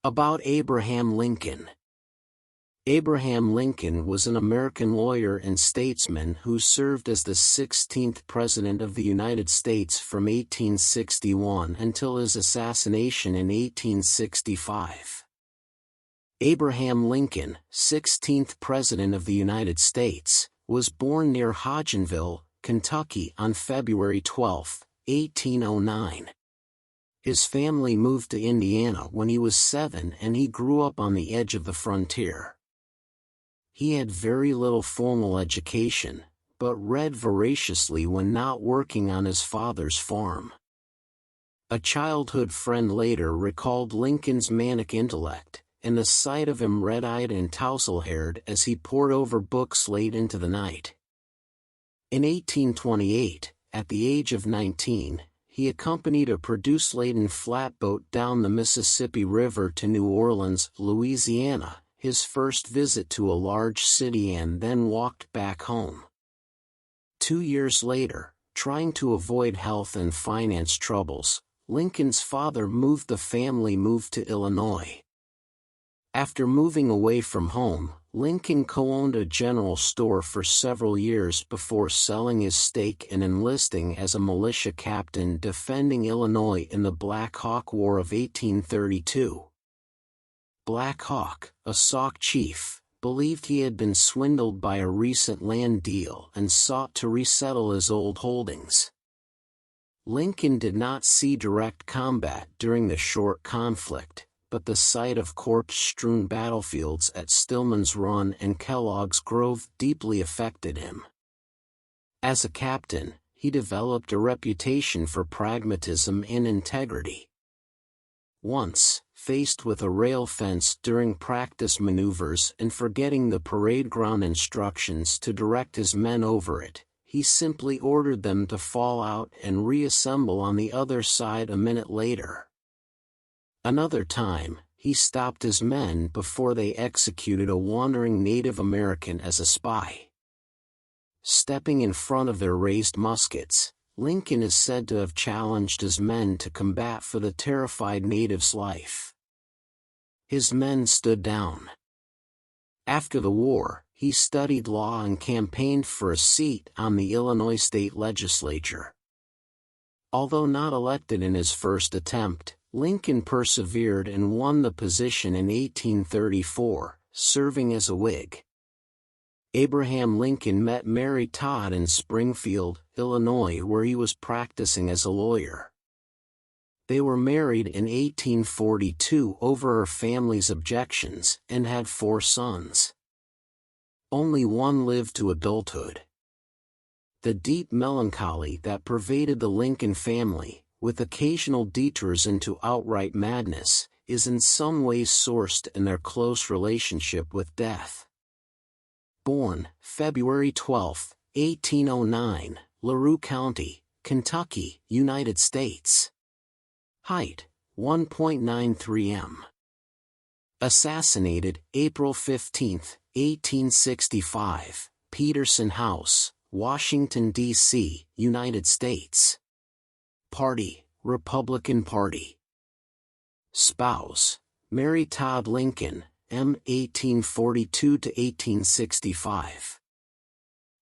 About Abraham Lincoln. Abraham Lincoln was an American lawyer and statesman who served as the 16th President of the United States from 1861 until his assassination in 1865. Abraham Lincoln, 16th President of the United States, was born near Hodgenville, Kentucky on February 12, 1809. His family moved to Indiana when he was 7 and he grew up on the edge of the frontier. He had very little formal education, but read voraciously when not working on his father's farm. A childhood friend later recalled Lincoln's manic intellect, and the sight of him red-eyed and tousle-haired as he pored over books late into the night. In 1828, at the age of 19, he accompanied a produce-laden flatboat down the Mississippi River to New Orleans, Louisiana, his first visit to a large city, and then walked back home. 2 years later, trying to avoid health and finance troubles, Lincoln's father moved to Illinois. After moving away from home, Lincoln co-owned a general store for several years before selling his stake and enlisting as a militia captain defending Illinois in the Black Hawk War of 1832. Black Hawk, a Sauk chief, believed he had been swindled by a recent land deal and sought to resettle his old holdings. Lincoln did not see direct combat during the short conflict, but the sight of corpse-strewn battlefields at Stillman's Run and Kellogg's Grove deeply affected him. As a captain, he developed a reputation for pragmatism and integrity. Once, faced with a rail fence during practice maneuvers and forgetting the parade ground instructions to direct his men over it, he simply ordered them to fall out and reassemble on the other side a minute later. Another time, he stopped his men before they executed a wandering Native American as a spy. Stepping in front of their raised muskets, Lincoln is said to have challenged his men to combat for the terrified native's life. His men stood down. After the war, he studied law and campaigned for a seat on the Illinois state legislature. Although not elected in his first attempt, Lincoln persevered and won the position in 1834, serving as a Whig. Abraham Lincoln met Mary Todd in Springfield, Illinois, where he was practicing as a lawyer. They were married in 1842 over her family's objections and had 4 sons. Only one lived to adulthood. The deep melancholy that pervaded the Lincoln family, with occasional detours into outright madness, is in some ways sourced in their close relationship with death. Born February 12, 1809, LaRue County, Kentucky, United States. Height, 1.93 m. Assassinated, April 15, 1865, Peterson House, Washington, D.C., United States. Party, Republican Party. Spouse, Mary Todd Lincoln, M. 1842–1865.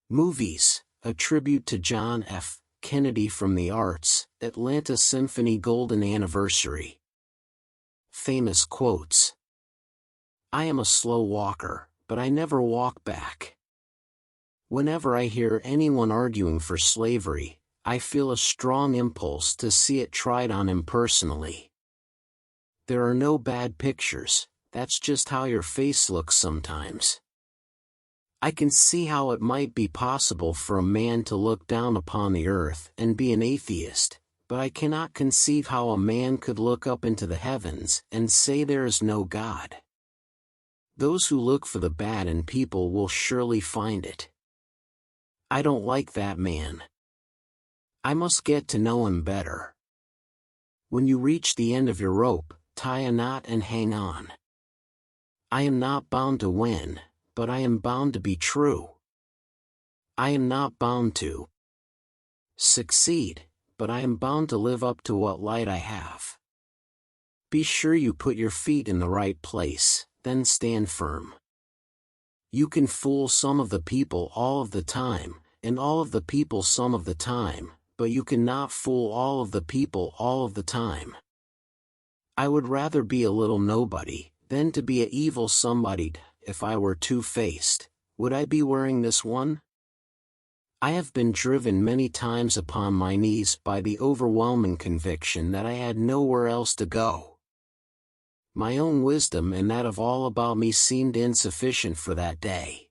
Movies, A Tribute to John F. Kennedy from the Arts, Atlanta Symphony Golden Anniversary. Famous quotes. I am a slow walker, but I never walk back. Whenever I hear anyone arguing for slavery, I feel a strong impulse to see it tried on impersonally. There are no bad pictures, that's just how your face looks sometimes. I can see how it might be possible for a man to look down upon the earth and be an atheist, but I cannot conceive how a man could look up into the heavens and say there is no God. Those who look for the bad in people will surely find it. I don't like that man. I must get to know him better. When you reach the end of your rope, tie a knot and hang on. I am not bound to win, but I am bound to be true. I am not bound to succeed, but I am bound to live up to what light I have. Be sure you put your feet in the right place, then stand firm. You can fool some of the people all of the time, and all of the people some of the time, but you cannot fool all of the people all of the time. I would rather be a little nobody, than to be a evil somebody. If I were two-faced, would I be wearing this one? I have been driven many times upon my knees by the overwhelming conviction that I had nowhere else to go. My own wisdom and that of all about me seemed insufficient for that day.